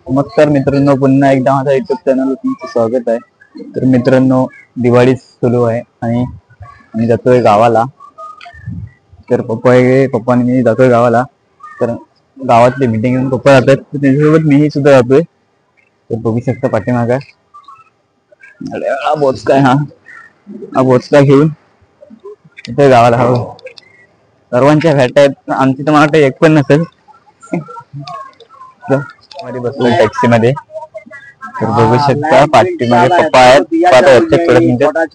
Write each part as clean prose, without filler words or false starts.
नमस्कार मित्रांनो, पुन्हा एकदा माझ्या युट्यूब चॅनल तुमचं स्वागत आहे। तर मित्रांनो, दिवाळी सुरू आहे आणि आम्ही जातोय गावाला। तर पप्पा आणि मी जातोय गावाला। तर गावातली मीटिंग घेऊन पप्पा जातात, तर त्यांच्यासोबत मीही सुद्धा जातोय। तर बघू शकता पाठीमागे हा बोचका हा बोचका घेऊन इथे गावाला हवं। सर्वांच्या भेट आहेत, आमची तर मला वाटतं एक पण नसेल। मध्ये बसलो टॅक्सी मध्ये, तर बघू शकता पाठीमागे पप्पा आहेत। आता वरच्या थोड्या मिनिटात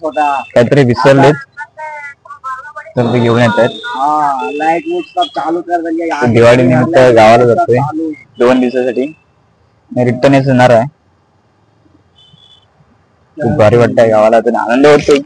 काहीतरी विसरलेत, तर ते घेऊन येत आहेत। दिवाळी निमित्त गावाला जातोय 2 दिवसासाठी, रिटर्न येणार आहे। खूप भारी वाटतंय गावाला, तर आनंद होतोय।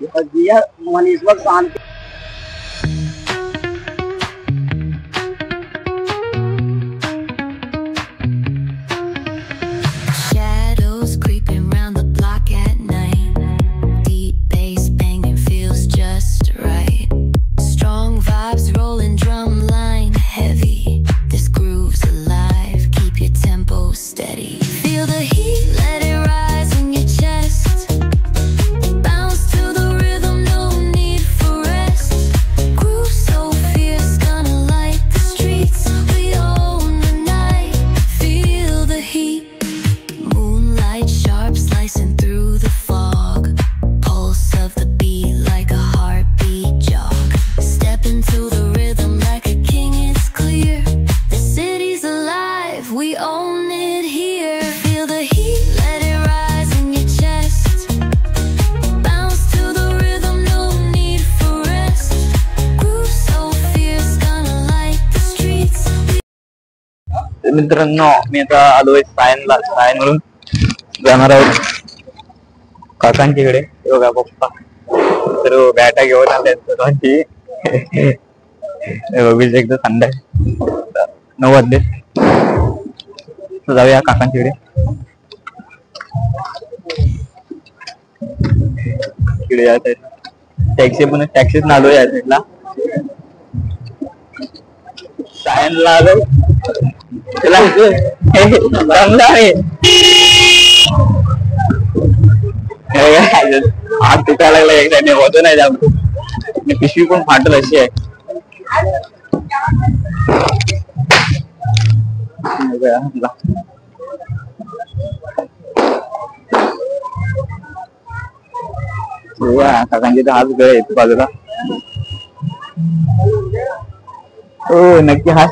मित्रांनो, मी आता आलोय सायनवरून जाणार आहोत काकांच्याकडे। बघा पप्पा तर बॅटा घेऊन आले सर्वांची। बघू एकदा थंड आहे, 9 वाजले। जाऊया काकांच्याकडे। इकडे या साईड टॅक्सीच नालो या साईडला सायनला आलो। आग तिथं लागला एक साईडने होतो नाही जाम, पिशवी पण फाटल अशी आहे। काकांची तर हाच गळ येतो बाजूला। हो नक्की हाच।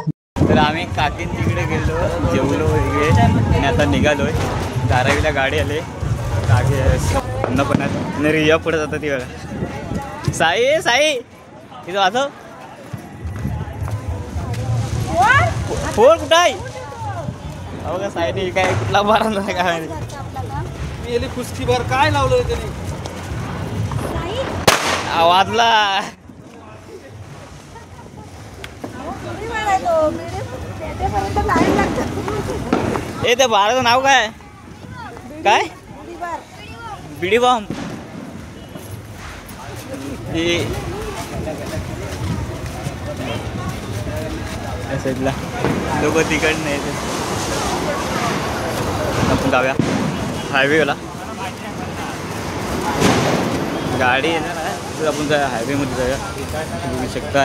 तर आम्ही काकींकडे गेलो, जेवलो वगैरे आणि आता निघालोय। धारावीला गाडी आले, अन्नपणात रिया पुढे जातात ती बघा। साई साई तिथं वाचव फोन कुठं आहे? हो का साईने काय कुठला मारा नाही काय कुस्ती भर काय लावलं त्यांनी वाजला। ए त्या बाराचं नाव काय काय? बिडी बॉम्ब। साईडला लोक तिकड नाही, आपण जाऊया हायवेला। गाडी येणार आहे तर आपण जाऊया हायवे मध्ये जाऊया। बघू शकता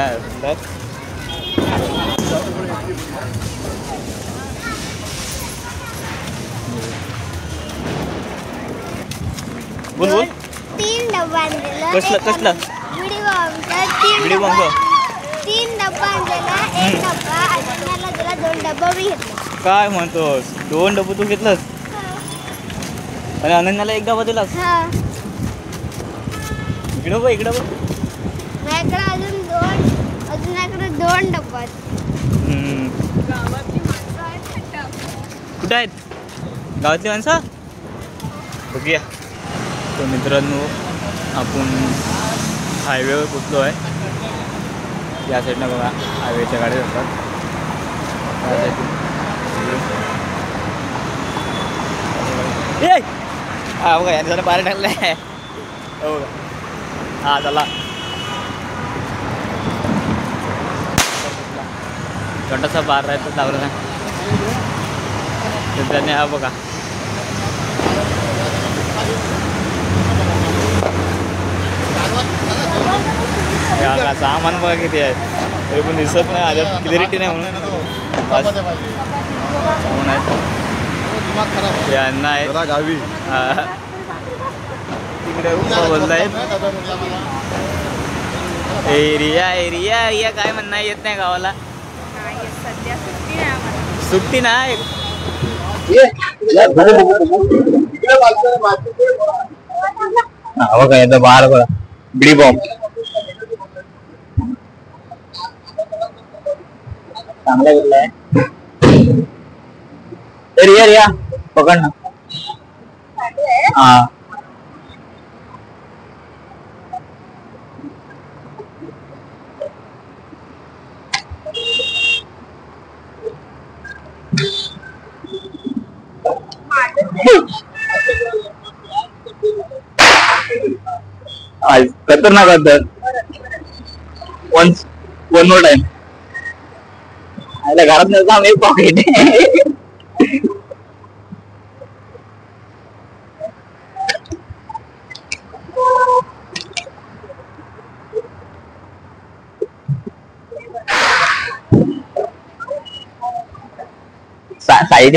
बोल बोल 3 डब्बा आणलेला। कसला बिडी बॉम्ब 3 डब्बा आणलेला, 1 डब्बा अजूनला दिला, 2 डब्बा मी घेतला। काय म्हणतोस? 2 डब्बा तू घेतलास आणि अनन्याला 1 डब्बा दिलास? इकडं बघ इकडं बघ, माझ्याकडे अजून 2 डब्बा। कुठे आहेत गावातली माणसं? बघूया। तर मित्रांनो, आपण हायवेवर पोचलो आहे। या साईडनं बघा हायवेच्या गाड्या असतात, त्या साईडून हा बघा याने जरा बाहेर टाकलं आहे। हो बघा हा चला छोटासा बार राहतो लावला ना। तर त्याने हा बघा सामान बघा किती आहे तरी पण दिसत नाही आल्यात क्लिअरिटी नाही म्हणून सामान आहेत यांना आहे गावी तिकडे बोलतायत एरिया एरिया एरिया काय म्हणणं येत नाही गावाला सुट्टी नाही काय बाहेर बघा बिडी बॉम्ब चांगला घेतलाय रिया रिया पकड ना हा खतरनाक होतं वन मोर टाइम घरात नव्हतं एक पॉकेट साई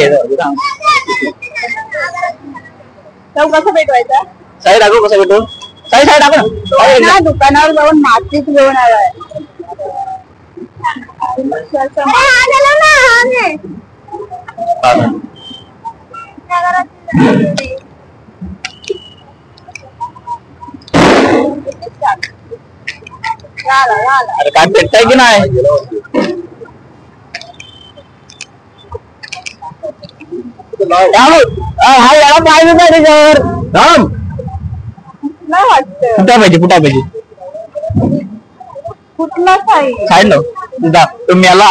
कसं भेटवायचं साई दाखव कसं भेटू साई साई दाखव दुकानावर जाऊन मातीच घेऊन आलाय अरे काय भेटताय की नाही हा याला पाहिजे का त्याच्यावर कुठा पाहिजे कुठा पाहिजे कुठला साईड नो तुझा तुम्ही याला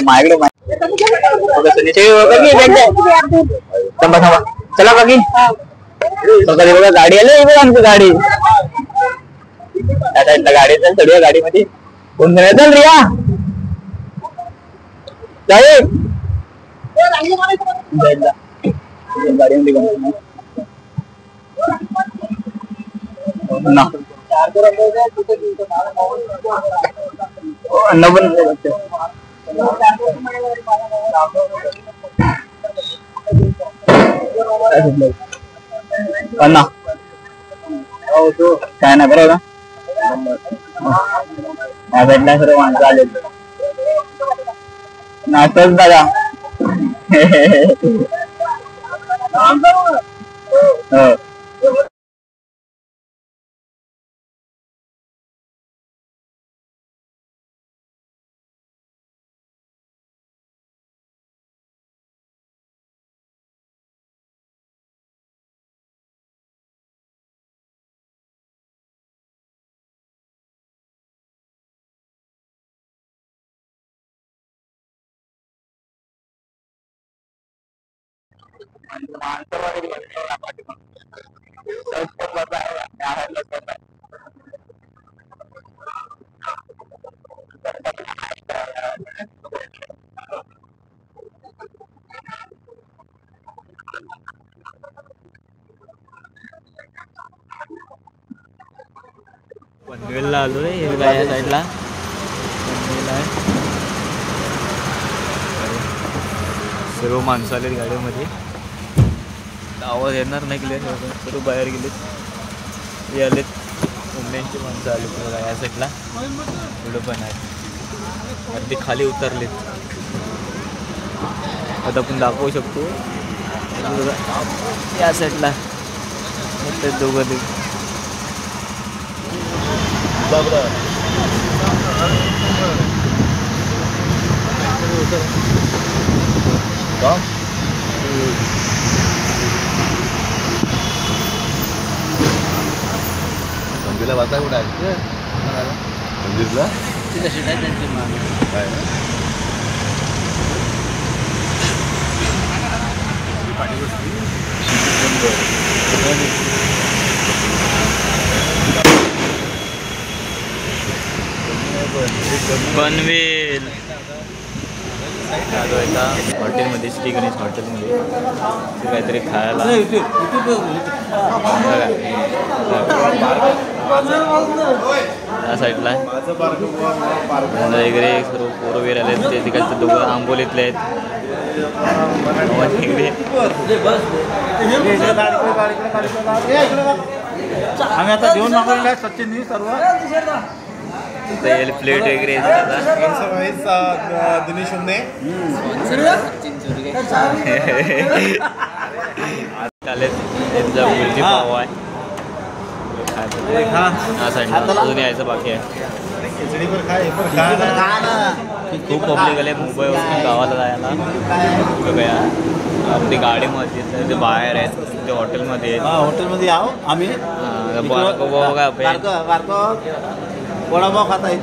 माझ्याकडे थांबा थांबा चला बाकी बघा गाडी आली बघा आमची गाडी त्या साईडला गाडी असेल चढूया गाडीमध्ये कोण चल रिया गाडीमध्ये अन्न पण अण्णा काय ना बरोबर या भेटल्या सर्व माणसं आले नाचतच दादा हो पनवेलला आलोय हे बघा या साईडला पनवेल आहे सर्व माणसं आलेत गाडीमध्ये आवाज येणार नाही क्लिअर सर्व बाहेर गेलेत हे आलेत मुंबईची माणसं आलेत बघा या साईडला पुढं पण आहे अगदी खाली उतरलेत आता आपण दाखवू शकतो या साईडला ते दोघं ते मंदिरला वाचा कुठं आहे मंदिरला काय पनवेल आलो एका हॉटेलमध्ये, श्री गणेश हॉटेलमध्ये काहीतरी खायला. त्या साईडला वगैरे सर्व पोरं वगैरे आले ते तिकडचे दोघं आंबोलीतले आहेत. आम्ही आता जेवण मागवलेलं आहे सचिननी सर्व प्लेट वगैरे दिनेश बुर्जी पाव आहे. हा साईडला अजून यायचं बाकी आहे. खूप पब्लिक आले मुंबईवरून गावाला जायला. बघा आपली गाडीमध्ये ते बाहेर आहेत, ते हॉटेलमध्ये आहेत. हॉटेलमध्ये आहो आम्ही. वडापाव खात आहेत. वडापाव खात आहेत,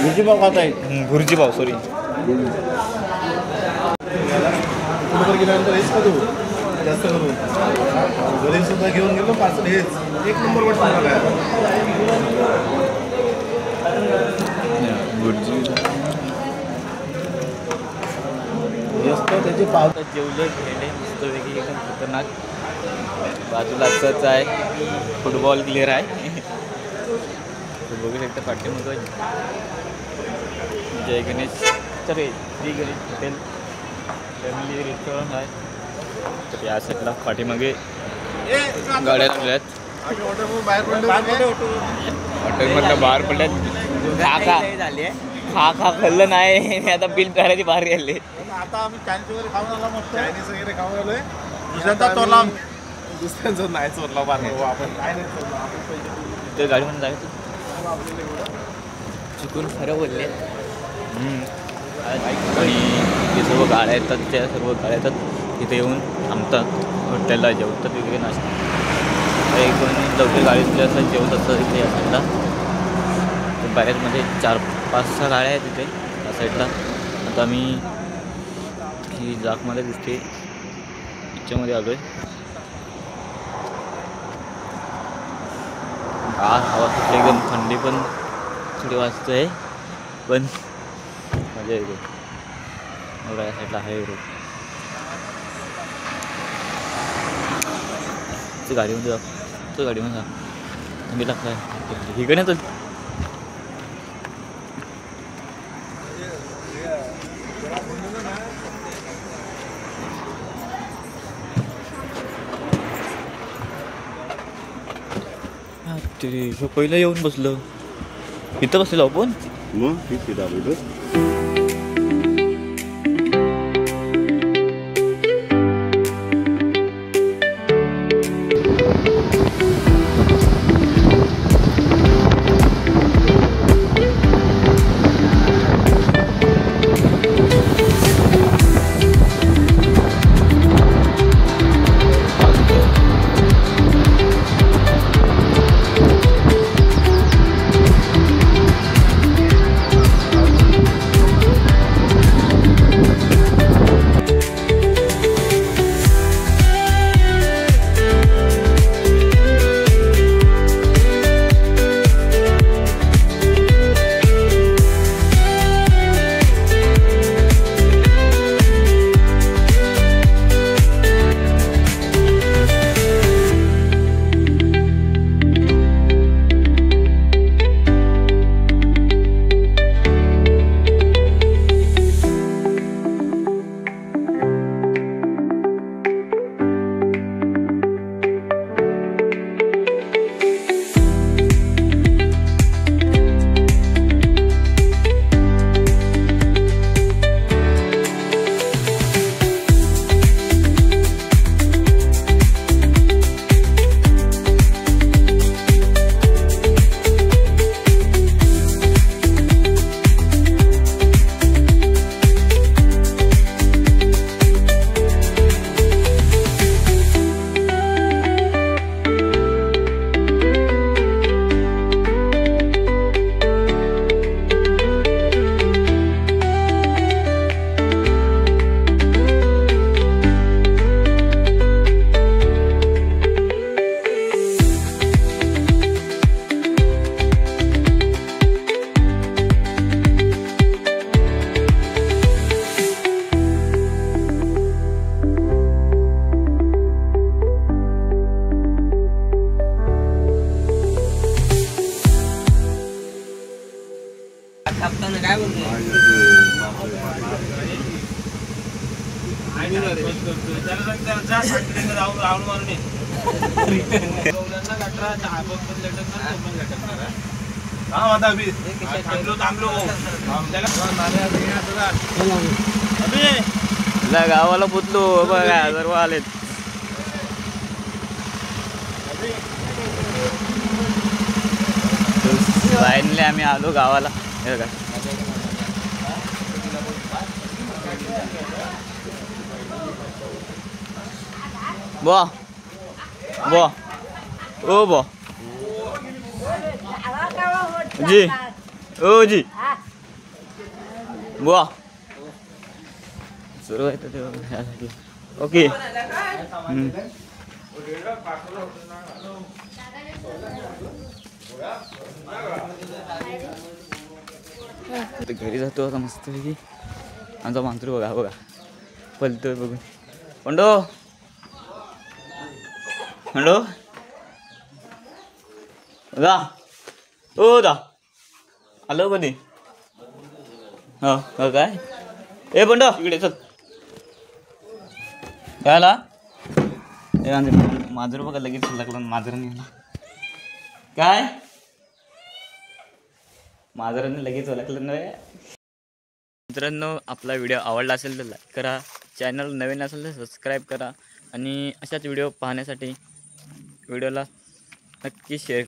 भुर्जी पाव खात आहेत. भुर्जी पाव सॉरी. गेल्यानंतर हेच का तू जास्त करून घरी सुद्धा घेऊन गेलो पार्सल. हेच एक नंबर वाटतं भुर्जी त्याचे पाव जेवले खेळले मस्तपैकी एकदम खतरनाक. बाजूला असंच आहे फुटबॉल क्लिअर आहे. बघू शकता पाठीमध्ये Jai Ganesh Shri Ganesh hotel family restaurant आहे. तर या साईडला पाठीमागे गाड्या लागल्या आहेत. हॉटेलमधलं बाहेर पडल्यात. खा खाल्लं नाही आता बिल करायची बाहेर आले. आता आम्ही चायनीज वगैरे खाऊन आलो. मस्त चायनीज वगैरे खाऊन आलोय. दुसऱ्यांचा चोरला, दुसऱ्यांचा नाही चोरला बाहेर. आपण काय नाही चोरला. ते गाडीमध्ये जायचं चुकून खरं बोलले. आणि जे सर्व गाड्या येतात त्या सर्व गाड्या येतात तिथे येऊन थांबतात, हॉटेलला जेवतात वगैरे नाश्ता. एक दोन लवकर गाडीतले असं जेवत असतात तिथे या साईडला. बऱ्याच म्हणजे 4-5-6 गाड्या आहेत तिथे त्या साईडला. आता मी ही जाकमध्ये दिसते याच्यामध्ये आलो आहे. हवा सुटली एकदम, थंडी पण थोडी वाजते आहे पण मजा येते. एवढा या साईडला आहे रोड. ती गाडीमध्ये जा, तो गाडीमध्ये जा. थंडी लागतं आहे इकडे तर. ते पहिलं येऊन बसलं इथं बसलेलो आपण. मग ठीक आहे. गावाला पुतलो बघा सर्व आलेत. फायनली आम्ही आलो गावाला. हे बघा बो बो ओ बो जी ओ जी बुवा सुरू आहे तर ते ओके. घरी जातो आता मस्तपैकी. आमचा मांजरू बघा बघा पलतोय बघून. पंडो पंडो दा ओ दा आलो कधी. हो काय ए पंडो इकडे चल. काय आला मांजर बघा लगेच लागला. मांजराने काय मांजराने लगेच ओळखलं नाही. मित्रांनो आपला व्हिडिओ आवडला असेल तर लाईक करा. चॅनल नवीन असेल तर सबस्क्राईब करा आणि अशाच व्हिडिओ पाहण्यासाठी व्हिडिओला नक्की शेअर